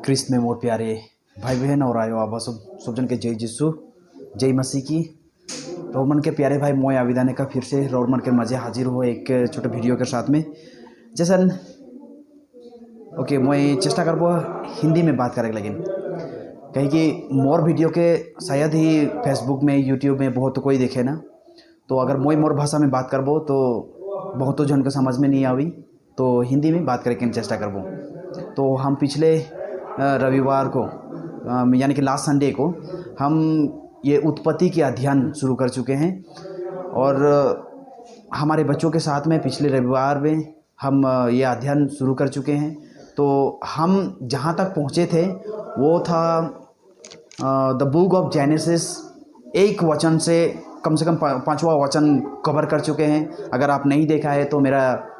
क्रिस्त में मोर प्यारे भाई बहन और आयो आबा सब जन के जय जिसु जय मसीह की। रोमन के प्यारे भाई मोय आविदाने का फिर से रोमन के मज़े हाजिर हो एक छोटे वीडियो के साथ में। जैसन ओके मैं चेष्टा करबो हिंदी में बात करे लेकिन कहीं कि मोर वीडियो के शायद ही फेसबुक में यूट्यूब में बहुत कोई देखे ना, तो अगर मोर भाषा में बात करबो तो बहुत जन को समझ में नहीं आवी, तो हिंदी में बात करे के चेष्टा करबो। तो हम पिछले रविवार को यानी कि लास्ट संडे को हम ये उत्पत्ति के अध्ययन शुरू कर चुके हैं और हमारे बच्चों के साथ में पिछले रविवार में हम ये अध्ययन शुरू कर चुके हैं। तो हम जहाँ तक पहुँचे थे वो था द बुक ऑफ जेनेसिस, एक वचन से कम 5वां वचन कवर कर चुके हैं। अगर आप नहीं देखा है तो मेरा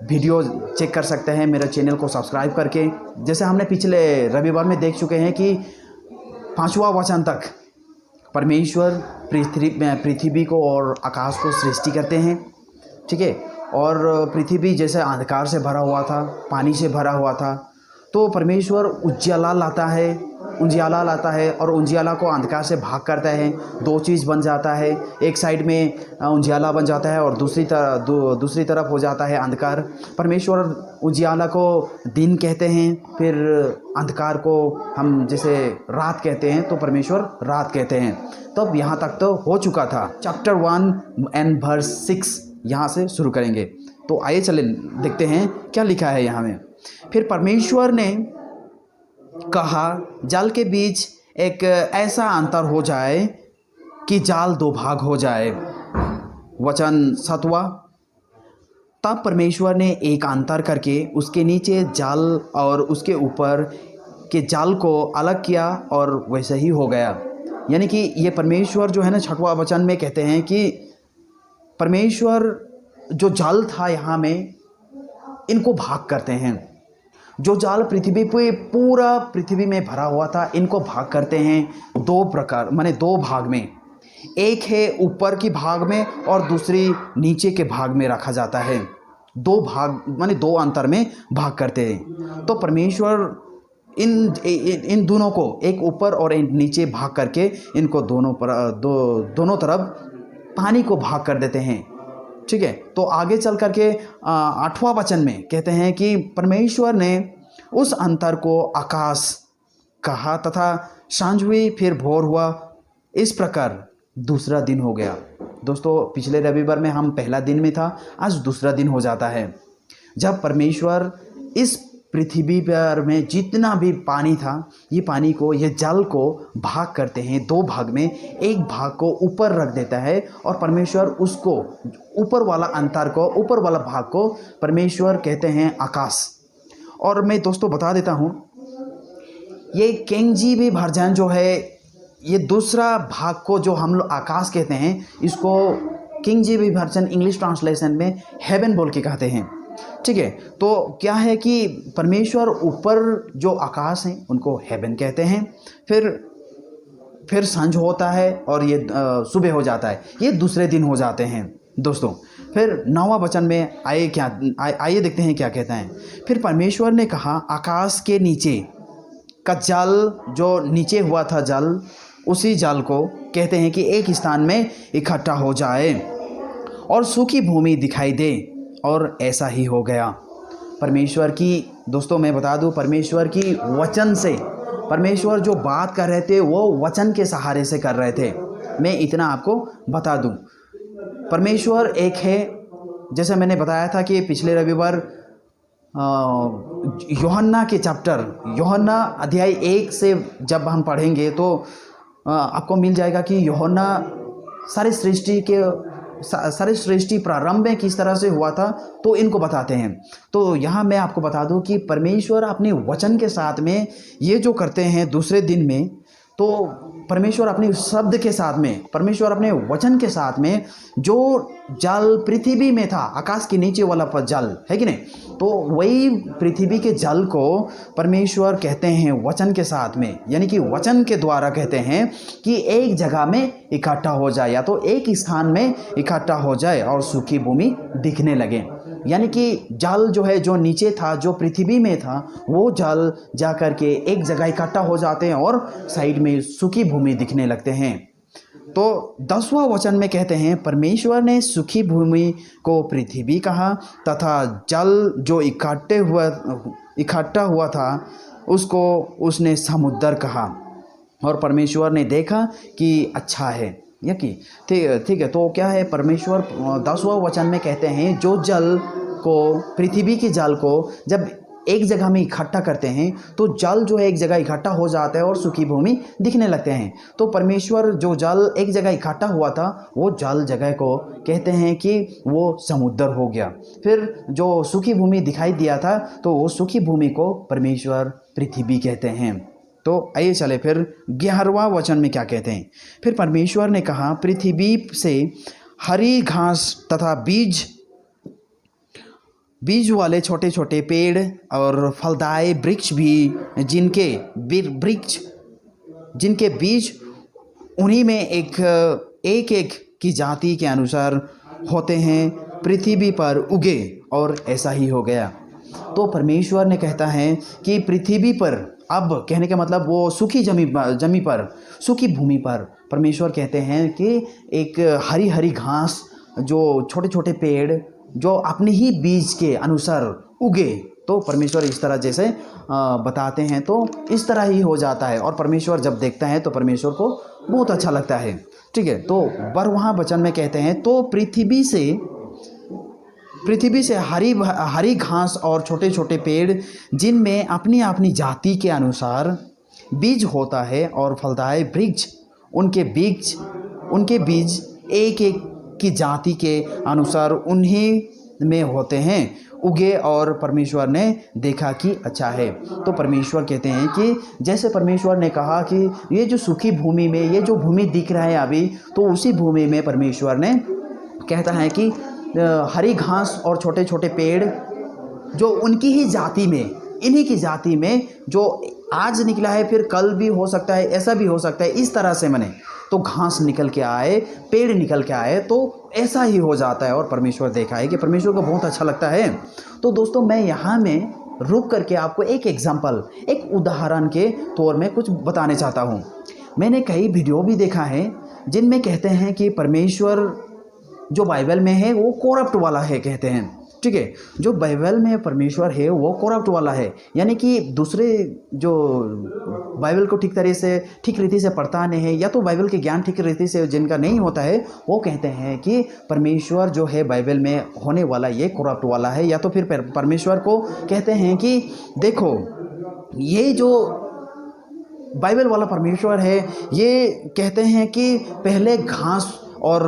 वीडियो चेक कर सकते हैं, मेरे चैनल को सब्सक्राइब करके। जैसे हमने पिछले रविवार में देख चुके हैं कि 5वां वचन तक परमेश्वर पृथ्वी को और आकाश को सृष्टि करते हैं, ठीक है। और पृथ्वी जैसे अंधकार से भरा हुआ था, पानी से भरा हुआ था, तो परमेश्वर उजियाला लाता है और उजियाला को अंधकार से भाग करता है। दो चीज़ बन जाता है, एक साइड में उजियाला बन जाता है और दूसरी तरफ हो जाता है अंधकार। परमेश्वर उजियाला को दिन कहते हैं, फिर अंधकार को हम जैसे रात कहते हैं, तो परमेश्वर रात कहते हैं। तब यहाँ तक तो हो चुका था। चैप्टर 1 एंड वर्स 6 यहाँ से शुरू करेंगे। तो आइए चले देखते हैं क्या लिखा है यहाँ में। फिर परमेश्वर ने कहा जाल के बीच एक ऐसा अंतर हो जाए कि जाल 2 भाग हो जाए। वचन 7वां, तब परमेश्वर ने एक अंतर करके उसके नीचे जाल और उसके ऊपर के जाल को अलग किया और वैसे ही हो गया। यानी कि ये परमेश्वर जो है ना 6वां वचन में कहते हैं कि परमेश्वर जो जाल था यहाँ में इनको भाग करते हैं। जो जाल पृथ्वी पे पूरा पृथ्वी में भरा हुआ था इनको भाग करते हैं 2 प्रकार, माने 2 भाग में। एक है ऊपर की भाग में और दूसरी नीचे के भाग में रखा जाता है। 2 भाग माने 2 अंतर में भाग करते हैं। तो परमेश्वर इन दोनों को एक ऊपर और एक नीचे भाग करके इनको दोनों तरफ पानी को भाग कर देते हैं, ठीक है। तो आगे चल करके 8वां वचन में कहते हैं कि परमेश्वर ने उस अंतर को आकाश कहा तथा सांझ हुई, फिर भोर हुआ। इस प्रकार दूसरा दिन हो गया। दोस्तों पिछले रविवार में हम पहला दिन में था, आज दूसरा दिन हो जाता है जब परमेश्वर इस पृथ्वी पर में जितना भी पानी था ये पानी को, ये जल को भाग करते हैं 2 भाग में। एक भाग को ऊपर रख देता है और परमेश्वर उसको ऊपर वाला अंतर को, ऊपर वाला भाग को परमेश्वर कहते हैं आकाश। और मैं दोस्तों बता देता हूँ ये KJV वर्जन जो है, ये दूसरा भाग को जो हम लोग आकाश कहते हैं इसको KJV वर्जन इंग्लिश ट्रांसलेशन में हेवन बोल के कहते हैं, ठीक है। तो क्या है कि परमेश्वर ऊपर जो आकाश हैं उनको हेवन कहते हैं। फिर सांझ होता है और ये सुबह हो जाता है, ये दूसरे दिन हो जाते हैं दोस्तों। फिर 9वां वचन में आइए देखते हैं क्या कहता है। फिर परमेश्वर ने कहा आकाश के नीचे का जल, जो नीचे हुआ था जल, उसी जल को कहते हैं कि एक स्थान में इकट्ठा हो जाए और सूखी भूमि दिखाई दे, और ऐसा ही हो गया। परमेश्वर की, दोस्तों मैं बता दूं, परमेश्वर की वचन से, परमेश्वर जो बात कर रहे थे वो वचन के सहारे से कर रहे थे। मैं इतना आपको बता दूं, परमेश्वर एक है। जैसे मैंने बताया था कि पिछले रविवार यूहन्ना के चैप्टर, यूहन्ना अध्याय 1 से जब हम पढ़ेंगे तो आपको मिल जाएगा कि यूहन्ना सारी सृष्टि प्रारंभ में किस तरह से हुआ था, तो इनको बताते हैं। तो यहाँ मैं आपको बता दूं कि परमेश्वर अपने वचन के साथ में ये जो करते हैं दूसरे दिन में, तो परमेश्वर अपने शब्द के साथ में, परमेश्वर अपने वचन के साथ में जो जल पृथ्वी में था, आकाश के नीचे वाला जल है कि नहीं, तो वही पृथ्वी के जल को परमेश्वर कहते हैं वचन के साथ में, यानी कि वचन के द्वारा कहते हैं कि एक जगह में इकट्ठा हो जाए, या तो एक स्थान में इकट्ठा हो जाए और सूखी भूमि दिखने लगे। यानी कि जल जो है, जो नीचे था, जो पृथ्वी में था, वो जल जा कर के एक जगह इकट्ठा हो जाते हैं और साइड में सूखी भूमि दिखने लगते हैं। तो 10वां वचन में कहते हैं, परमेश्वर ने सूखी भूमि को पृथ्वी कहा तथा जल जो इकट्ठा हुआ था उसको उसने समुद्र कहा, और परमेश्वर ने देखा कि अच्छा है। या कि ठीक है। तो क्या है, परमेश्वर 10वां वचन में कहते हैं जो जल को, पृथ्वी के जल को जब एक जगह में इकट्ठा करते हैं तो जल जो है एक जगह इकट्ठा हो जाता है और सूखी भूमि दिखने लगते हैं। तो परमेश्वर जो जल एक जगह इकट्ठा हुआ था वो जल जगह को कहते हैं कि वो समुद्र हो गया। फिर जो सूखी भूमि दिखाई दिया था तो वो सूखी भूमि को परमेश्वर पृथ्वी कहते हैं। तो आइए चले फिर 11वां वचन में क्या कहते हैं। फिर परमेश्वर ने कहा, पृथ्वी से हरी घास तथा बीज वाले छोटे छोटे पेड़ और फलदायी वृक्ष भी, जिनके बीज उन्हीं में एक की जाति के अनुसार होते हैं, पृथ्वी पर उगे, और ऐसा ही हो गया। तो परमेश्वर ने कहता है कि पृथ्वी पर, अब कहने का मतलब वो सूखी जमी पर, सूखी भूमि पर परमेश्वर कहते हैं कि एक हरी हरी घास, जो छोटे छोटे पेड़ जो अपने ही बीज के अनुसार उगे। तो परमेश्वर इस तरह जैसे बताते हैं तो इस तरह ही हो जाता है, और परमेश्वर जब देखता है तो परमेश्वर को बहुत अच्छा लगता है। ठीक है। तो 12वां वचन में कहते हैं, तो पृथ्वी से हरी घास और छोटे छोटे पेड़ जिनमें अपनी अपनी जाति के अनुसार बीज होता है और फलदायी वृक्ष, उनके बीज एक की जाति के अनुसार उन्हीं में होते हैं, उगे, और परमेश्वर ने देखा कि अच्छा है। तो परमेश्वर कहते हैं कि जैसे परमेश्वर ने कहा कि ये जो सूखी भूमि में ये जो भूमि दिख रहा है अभी, तो उसी भूमि में परमेश्वर ने कहता है कि हरी घास और छोटे छोटे पेड़ जो उनकी ही जाति में, इन्हीं की जाति में, जो आज निकला है फिर कल भी हो सकता है, ऐसा भी हो सकता है, इस तरह से मैंने तो घास निकल के आए, पेड़ निकल के आए, तो ऐसा ही हो जाता है। और परमेश्वर देखा है कि परमेश्वर को बहुत अच्छा लगता है। तो दोस्तों मैं यहाँ में रुक करके आपको एक एग्जाम्पल, एक उदाहरण के तौर में कुछ बताने चाहता हूँ। मैंने कई वीडियो भी देखा है जिनमें कहते हैं कि परमेश्वर जो बाइबल में है वो करप्ट वाला है, कहते हैं। ठीक है। जो बाइबल में परमेश्वर है वो करप्ट वाला है, यानी कि दूसरे जो बाइबल को ठीक रीति से पढ़ता नहीं है, या तो बाइबल के ज्ञान ठीक रीति से जिनका नहीं होता है, वो कहते हैं कि परमेश्वर जो है बाइबल में होने वाला ये करप्ट वाला है। या तो फिर परमेश्वर को कहते हैं कि देखो ये जो बाइबल वाला परमेश्वर है, ये कहते हैं कि पहले घास और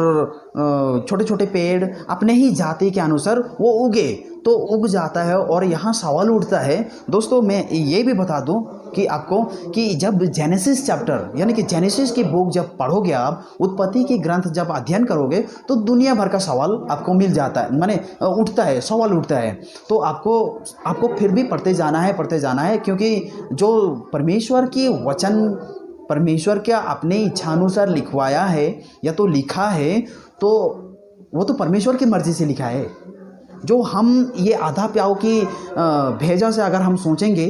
छोटे छोटे पेड़ अपने ही जाति के अनुसार वो उगे, तो उग जाता है। और यहाँ सवाल उठता है दोस्तों, मैं ये भी बता दूं कि आपको कि जब जेनेसिस चैप्टर, यानी कि जेनेसिस की बुक जब पढ़ोगे आप, उत्पत्ति की ग्रंथ जब अध्ययन करोगे, तो दुनिया भर का सवाल आपको मिल जाता है, माने उठता है, सवाल उठता है। तो आपको फिर भी पढ़ते जाना है, क्योंकि जो परमेश्वर की वचन, परमेश्वर क्या अपने इच्छानुसार लिखवाया है या तो लिखा है, तो वो तो परमेश्वर की मर्ज़ी से लिखा है। जो हम ये आधा प्याऊ की भेजा से अगर हम सोचेंगे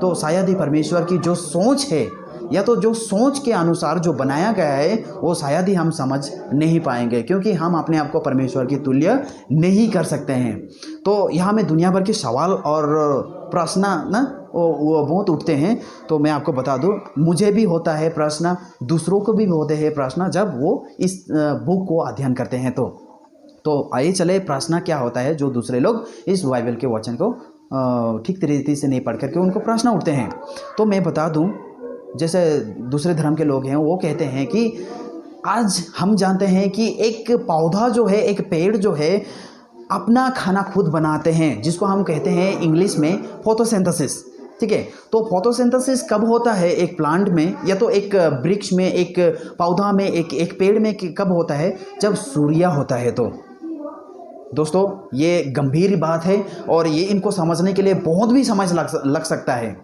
तो शायद ही परमेश्वर की जो सोच है, या तो जो सोच के अनुसार जो बनाया गया है, वो शायद ही हम समझ नहीं पाएंगे, क्योंकि हम अपने आप को परमेश्वर की तुल्य नहीं कर सकते हैं। तो यहाँ में दुनिया भर के सवाल और प्रश्न वो बहुत उठते हैं। तो मैं आपको बता दूं, मुझे भी होता है प्रश्न, दूसरों को भी होते हैं प्रश्न जब वो इस बुक को अध्ययन करते हैं। तो आइए चले, प्रश्न क्या होता है जो दूसरे लोग इस बाइबल के वचन को ठीक तरीके से नहीं पढ़ करके उनको प्रश्न उठते हैं। तो मैं बता दूं, जैसे दूसरे धर्म के लोग हैं वो कहते हैं कि आज हम जानते हैं कि एक पौधा जो है, एक पेड़ जो है, अपना खाना खुद बनाते हैं, जिसको हम कहते हैं इंग्लिश में फोटोसिंथेसिस। ठीक है। तो फोटोसिंथेसिस कब होता है एक प्लांट में, या तो एक वृक्ष में, एक पौधा में, एक पेड़ में कब होता है, जब सूर्य होता है। तो दोस्तों ये गंभीर बात है, और ये इनको समझने के लिए बहुत भी समय लग सकता है।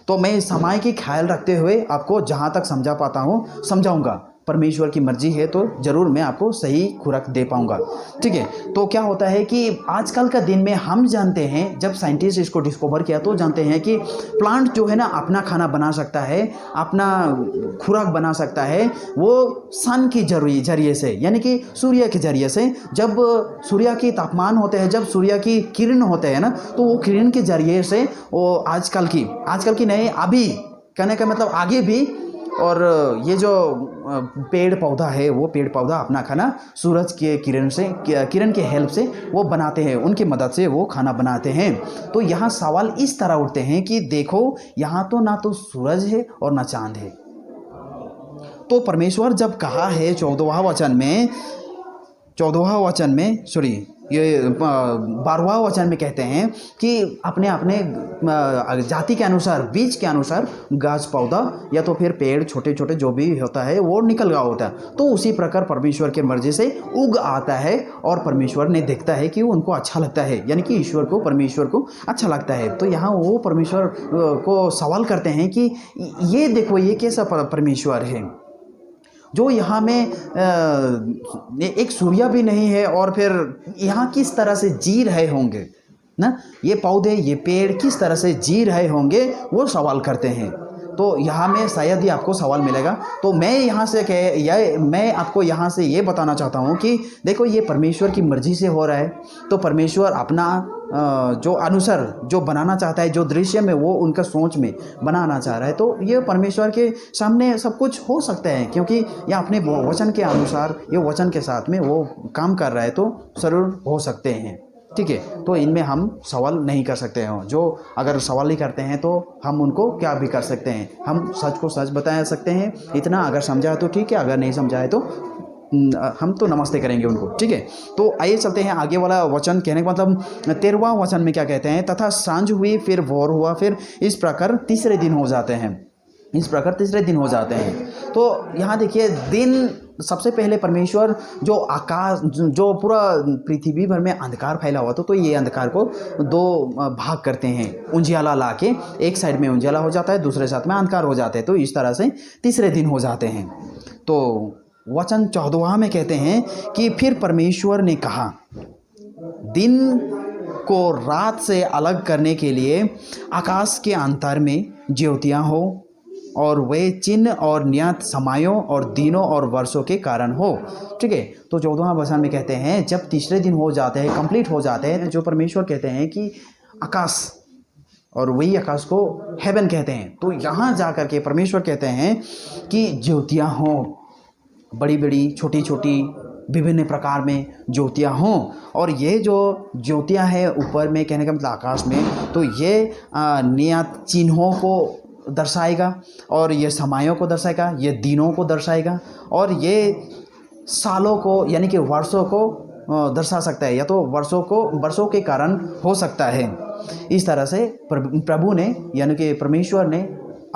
तो मैं समय की ख्याल रखते हुए आपको जहाँ तक समझा पाता हूँ समझाऊँगा। परमेश्वर की मर्जी है तो ज़रूर मैं आपको सही खुराक दे पाऊंगा। ठीक है, तो क्या होता है कि आजकल का दिन में हम जानते हैं, जब साइंटिस्ट इसको डिस्कवर किया तो जानते हैं कि प्लांट जो है ना अपना खाना बना सकता है, अपना खुराक बना सकता है, वो सन के जरिए से, यानी कि सूर्य के जरिए से। जब सूर्य की तापमान होते हैं, जब सूर्य की किरण होते हैं ना, तो वो किरण के जरिए से वो आजकल की नहीं, अभी कहने का मतलब आगे भी, और ये जो पेड़ पौधा है वो पेड़ पौधा अपना खाना सूरज के किरण के हेल्प से वो बनाते हैं, उनकी मदद से वो खाना बनाते हैं। तो यहाँ सवाल इस तरह उठते हैं कि देखो यहाँ तो ना तो सूरज है और ना चांद है। तो परमेश्वर जब कहा है 14वां वचन में सॉरी ये 12वां वचन में कहते हैं कि अपने अपने जाति के अनुसार, बीज के अनुसार गाछ पौधा या तो फिर पेड़ छोटे छोटे जो भी होता है वो निकल रहा होता है। तो उसी प्रकार परमेश्वर के मर्जी से उग आता है और परमेश्वर ने देखता है कि उनको अच्छा लगता है, यानी कि परमेश्वर को अच्छा लगता है। तो यहाँ वो परमेश्वर को सवाल करते हैं कि ये देखो ये कैसा परमेश्वर है जो यहाँ में एक सूर्य भी नहीं है, और फिर यहाँ किस तरह से जी रहे होंगे ना, ये पौधे ये पेड़ किस तरह से जी रहे होंगे, वो सवाल करते हैं। तो यहाँ में शायद ही आपको सवाल मिलेगा। तो मैं आपको यहाँ से ये बताना चाहता हूँ कि देखो ये परमेश्वर की मर्जी से हो रहा है। तो परमेश्वर अपना जो अनुसार जो बनाना चाहता है, जो दृश्य में वो उनका सोच में बनाना चाह रहा है, तो ये परमेश्वर के सामने सब कुछ हो सकता है, क्योंकि ये अपने वचन के अनुसार, ये वचन के साथ में वो काम कर रहा है, तो जरूर हो सकते हैं। ठीक है, तो इनमें हम सवाल नहीं कर सकते हैं। जो अगर सवाल नहीं करते हैं तो हम उनको क्या भी कर सकते हैं, हम सच को सच बता सकते हैं। इतना अगर समझाए तो ठीक है, अगर नहीं समझाए तो हम तो नमस्ते करेंगे उनको। ठीक है, तो आइए चलते हैं आगे वाला वचन। कहने का मतलब 13वां वचन में क्या कहते हैं, तथा सांझ हुई फिर भोर हुआ, फिर इस प्रकार तीसरे दिन हो जाते हैं। तो यहाँ देखिए, दिन सबसे पहले परमेश्वर जो आकाश जो पूरा पृथ्वी भर में अंधकार फैला हुआ था, तो ये अंधकार को दो भाग करते हैं, उजियाला ला के एक साइड में उजियाला हो जाता है, दूसरे साथ में अंधकार हो जाते हैं। तो इस तरह से तीसरे दिन हो जाते हैं। तो वचन 14वां में कहते हैं कि फिर परमेश्वर ने कहा, दिन को रात से अलग करने के लिए आकाश के अंतर में ज्योतियाँ हो, और वे चिन्ह और नियत समयों और दिनों और वर्षों के कारण हो। ठीक है, तो 14वां वचन में कहते हैं जब तीसरे दिन हो जाते हैं, कंप्लीट हो जाते हैं, जो परमेश्वर कहते हैं कि आकाश, और वही आकाश को हेवन कहते हैं। तो यहाँ जा कर के परमेश्वर कहते हैं कि ज्योतियाँ हों, बड़ी बड़ी छोटी छोटी विभिन्न प्रकार में ज्योतियाँ हों। और ये जो ज्योतियाँ हैं ऊपर में, कहने का मतलब आकाश में, तो ये नियत चिन्हों को दर्शाएगा, और ये समयों को दर्शाएगा, ये दिनों को दर्शाएगा, और ये सालों को यानी कि वर्षों को दर्शा सकता है, या तो वर्षों के कारण हो सकता है। इस तरह से प्रभु ने यानी कि परमेश्वर ने,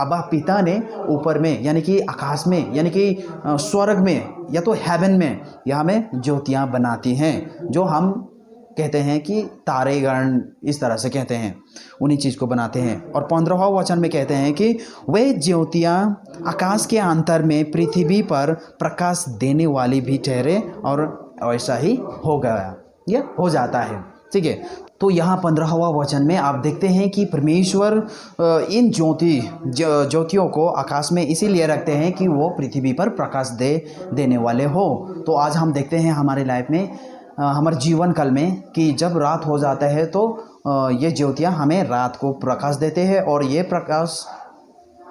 अब्बा पिता ने ऊपर में यानी कि आकाश में यानी कि स्वर्ग में या तो हेवन में यहाँ में ज्योतियाँ बनाती हैं, जो हम कहते हैं कि तारेगण, इस तरह से कहते हैं, उन्हीं चीज़ को बनाते हैं। और 15वां वचन में कहते हैं कि वे ज्योतियाँ आकाश के अंतर में पृथ्वी पर प्रकाश देने वाली भी ठहरे, और ऐसा ही हो गया, यह हो जाता है। ठीक है, तो यहाँ 15वां वचन में आप देखते हैं कि परमेश्वर इन ज्योतियों को आकाश में इसीलिए रखते हैं कि वो पृथ्वी पर प्रकाश देने वाले हो। तो आज हम देखते हैं हमारे लाइफ में, हमारे जीवन काल में, कि जब रात हो जाता है तो ये ज्योतियाँ हमें रात को प्रकाश देते हैं, और ये प्रकाश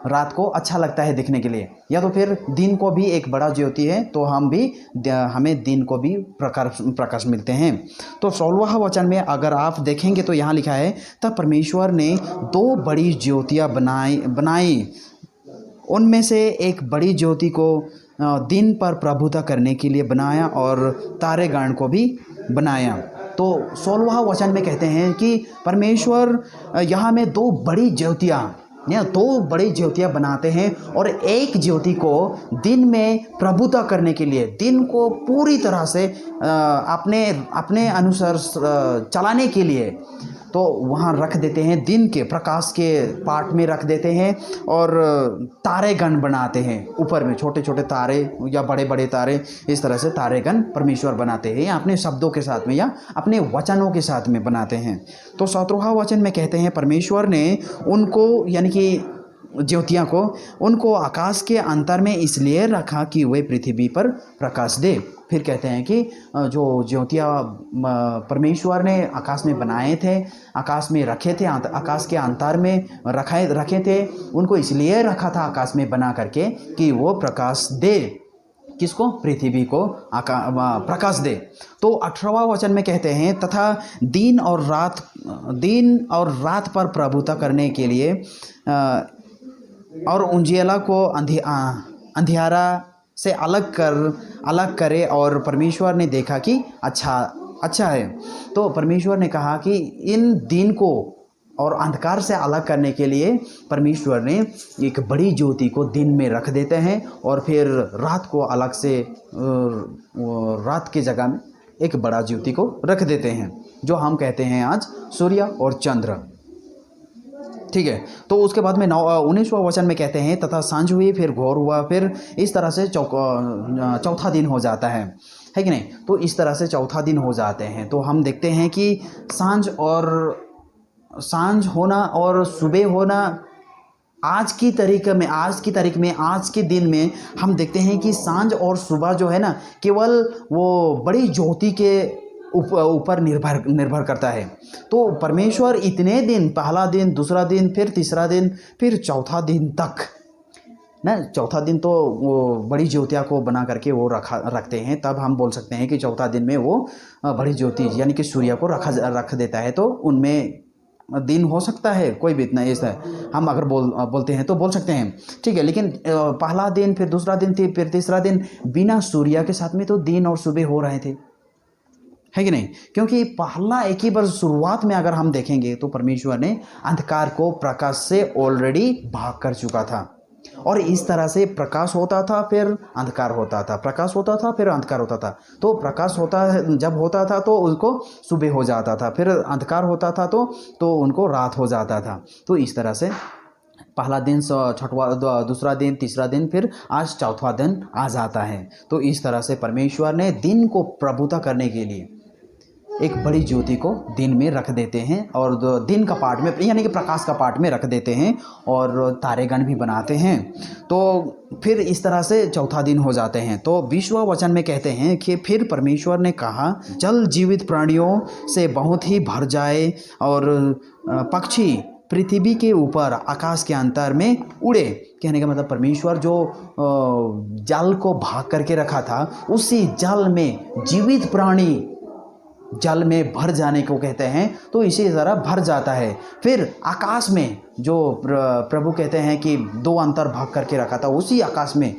रात को अच्छा लगता है दिखने के लिए। या तो फिर दिन को भी एक बड़ा ज्योति है, तो हमें दिन को भी प्रकाश मिलते हैं। तो 16वां वचन में अगर आप देखेंगे तो यहाँ लिखा है, तब परमेश्वर ने 2 बड़ी ज्योतियाँ बनाई, उनमें से एक बड़ी ज्योति को दिन पर प्रभुता करने के लिए बनाया, और तारेगण को भी बनाया। तो 16वां वचन में कहते हैं कि परमेश्वर यहाँ में 2 बड़ी ज्योतियाँ बनाते हैं, और एक ज्योति को दिन में प्रभुता करने के लिए, दिन को पूरी तरह से अपने अनुसार चलाने के लिए तो वहाँ रख देते हैं, दिन के प्रकाश के पार्ट में रख देते हैं और तारेगण बनाते हैं ऊपर में, छोटे छोटे तारे या बड़े बड़े तारे, इस तरह से तारेगण परमेश्वर बनाते हैं, या अपने शब्दों के साथ में या अपने वचनों के साथ में बनाते हैं। तो 17वां वचन में कहते हैं परमेश्वर ने उनको यानी कि ज्योतियाँ को उनको आकाश के अंतर में इसलिए रखा कि वे पृथ्वी पर प्रकाश दे। फिर कहते हैं कि जो ज्योतियाँ परमेश्वर ने आकाश में बनाए थे, आकाश में रखे थे, आकाश के अंतर में रखे थे, उनको इसलिए रखा था आकाश में बना करके कि वो प्रकाश दे। किसको? पृथ्वी को प्रकाश दे। तो 18वां वचन में कहते हैं तथा दिन और रात पर प्रभुता करने के लिए और उजियाला को अंधियारा से अलग करे, और परमेश्वर ने देखा कि अच्छा है। तो परमेश्वर ने कहा कि इन दिन को और अंधकार से अलग करने के लिए परमेश्वर ने एक बड़ी ज्योति को दिन में रख देते हैं, और फिर रात को अलग से रात की जगह में एक बड़ा ज्योति को रख देते हैं, जो हम कहते हैं आज सूर्य और चंद्र। ठीक है। तो उसके बाद में 19वां वचन में कहते हैं तथा सांझ हुई, फिर घोर हुआ, फिर इस तरह से चौथा दिन हो जाता है कि नहीं? तो इस तरह से चौथा दिन हो जाते हैं। तो हम देखते हैं कि सांझ होना और सुबह होना आज की तारीख में आज के दिन में हम देखते हैं कि सांझ और सुबह जो है ना, केवल वो बड़ी ज्योति के ऊपर निर्भर करता है। तो परमेश्वर इतने दिन, पहला दिन, दूसरा दिन, फिर तीसरा दिन, फिर चौथा दिन तक ना, चौथा दिन तो वो बड़ी ज्योतियाँ को बना करके वो रखते हैं। तब हम बोल सकते हैं कि चौथा दिन में वो बड़ी ज्योति यानी कि सूर्य को रख देता है। तो उनमें दिन हो सकता है, कोई भी इतना ऐसा हम अगर बोलते हैं तो बोल सकते हैं, ठीक है। लेकिन पहला दिन, फिर दूसरा दिन, फिर तीसरा दिन बिना सूर्य के साथ में तो दिन और सुबह हो रहे थे, है कि नहीं? क्योंकि पहला एक ही बार शुरुआत में अगर हम देखेंगे तो परमेश्वर ने अंधकार को प्रकाश से ऑलरेडी भाग कर चुका था, और इस तरह से प्रकाश होता था फिर अंधकार होता था, प्रकाश होता था फिर अंधकार होता था। तो प्रकाश जब होता था तो उनको सुबह हो जाता था, फिर अंधकार होता था तो उनको रात हो जाता था। तो इस तरह से पहला दिन, छठवां, दूसरा दिन, तीसरा दिन, फिर आज चौथा दिन आ जाता है। तो इस तरह से परमेश्वर ने दिन को प्रभुता करने के लिए एक बड़ी ज्योति को दिन में रख देते हैं, और दिन का पार्ट में यानी कि प्रकाश का पार्ट में रख देते हैं, और तारेगण भी बनाते हैं। तो फिर इस तरह से चौथा दिन हो जाते हैं। तो 20वां वचन में कहते हैं कि फिर परमेश्वर ने कहा जल जीवित प्राणियों से बहुत ही भर जाए, और पक्षी पृथ्वी के ऊपर आकाश के अंतर में उड़े। कहने का मतलब परमेश्वर जो जल को भाग करके रखा था, उसी जल में जीवित प्राणी जल में भर जाने को कहते हैं। तो इसी तरह भर जाता है। फिर आकाश में जो प्रभु कहते हैं कि दो अंतर भाग करके रखा था, उसी आकाश में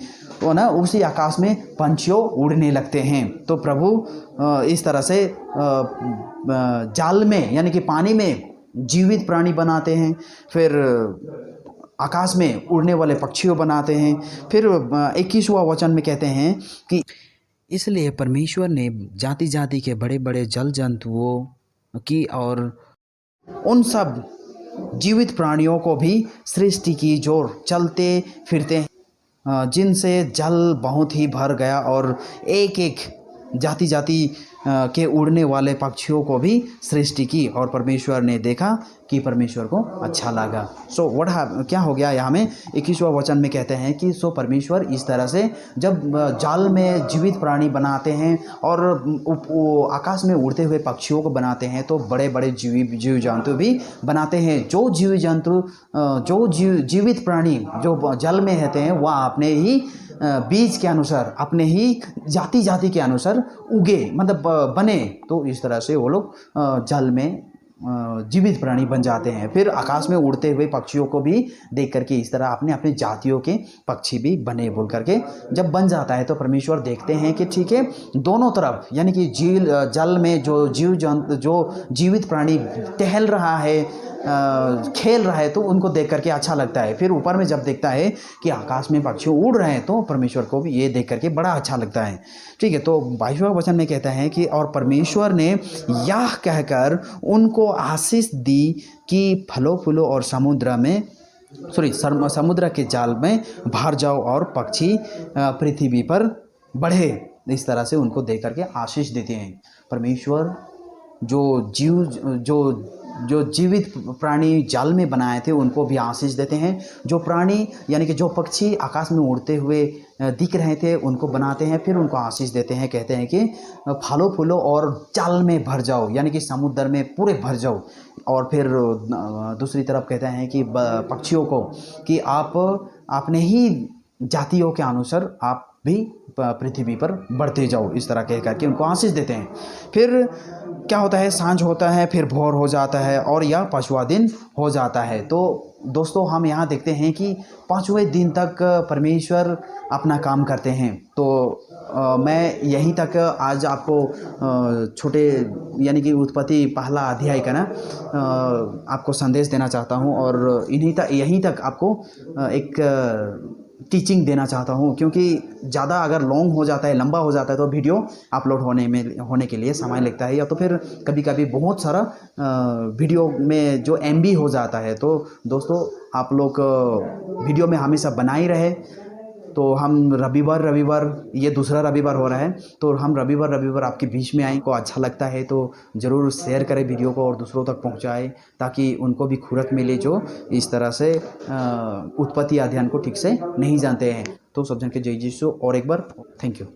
उसी आकाश में पंछियों उड़ने लगते हैं। तो प्रभु इस तरह से जल में यानी कि पानी में जीवित प्राणी बनाते हैं, फिर आकाश में उड़ने वाले पक्षियों बनाते हैं। फिर 21वां वचन में कहते हैं कि इसलिए परमेश्वर ने जाति जाति के बड़े बड़े जल जंतुओं की और उन सब जीवित प्राणियों को भी सृष्टि की जो चलते फिरते हैं, जिनसे जल बहुत ही भर गया, और एक एक जाति जाति के उड़ने वाले पक्षियों को भी सृष्टि की, और परमेश्वर ने देखा कि परमेश्वर को अच्छा लगा। सो क्या हो गया यहाँ में 21वां वचन में कहते हैं कि परमेश्वर इस तरह से जब जाल में जीवित प्राणी बनाते हैं और आकाश में उड़ते हुए पक्षियों को बनाते हैं, तो बड़े बड़े जीव जंतु भी बनाते हैं। जो जीवित प्राणी जो जल में रहते हैं वह अपने ही बीज के अनुसार, अपने ही जाति जाति के अनुसार उगे, मतलब बने। तो इस तरह से वो लोग जल में जीवित प्राणी बन जाते हैं। फिर आकाश में उड़ते हुए पक्षियों को भी देख करके इस तरह अपने अपने जातियों के पक्षी भी बने बोल करके जब बन जाता है, तो परमेश्वर देखते हैं कि ठीक है, दोनों तरफ यानी कि जल में जो जीवित प्राणी टहल रहा है, खेल रहा है तो उनको देख करके अच्छा लगता है। फिर ऊपर में जब देखता है कि आकाश में पक्षी उड़ रहे हैं तो परमेश्वर को भी ये देख करके बड़ा अच्छा लगता है। ठीक है, तो 22वां वचन में कहता है कि और परमेश्वर ने यह कहकर उनको आशीष दी कि फलों फूलों और समुद्र के जाल में भर जाओ और पक्षी पृथ्वी पर बढ़े। इस तरह से उनको देख करके आशीष देते हैं। परमेश्वर जो जीवित प्राणी जाल में बनाए थे उनको भी आशीष देते हैं। जो प्राणी यानी कि जो पक्षी आकाश में उड़ते हुए दिख रहे थे उनको बनाते हैं, फिर उनको आशीष देते हैं। कहते हैं कि फलों फूलों और जाल में भर जाओ, यानी कि समुद्र में पूरे भर जाओ। और फिर दूसरी तरफ कहते हैं कि पक्षियों को कि आप अपने ही जातियों के अनुसार आप भी पृथ्वी पर बढ़ते जाओ। इस तरह कह करके उनको आशीष देते हैं। फिर क्या होता है, सांझ होता है, फिर भोर हो जाता है और यह 5वां दिन हो जाता है। तो दोस्तों हम यहाँ देखते हैं कि 5वें दिन तक परमेश्वर अपना काम करते हैं। तो मैं यहीं तक आज आपको छोटे यानी कि उत्पत्ति पहला अध्याय का आपको संदेश देना चाहता हूँ और यहीं तक आपको एक टीचिंग देना चाहता हूँ, क्योंकि ज़्यादा अगर लॉन्ग हो जाता है, लंबा हो जाता है तो वीडियो अपलोड होने के लिए समय लगता है, या तो फिर कभी कभी बहुत सारा वीडियो में जो MB हो जाता है। तो दोस्तों आप लोग वीडियो में हमेशा बना ही रहे। तो हम रविवार ये दूसरा रविवार हो रहा है, तो हम रविवार आपके बीच में आए। को अच्छा लगता है तो ज़रूर शेयर करें वीडियो को और दूसरों तक पहुंचाएं, ताकि उनको भी खुरक मिले जो इस तरह से उत्पत्ति अध्ययन को ठीक से नहीं जानते हैं। तो सब जन के जय यीशु और एक बार थैंक यू।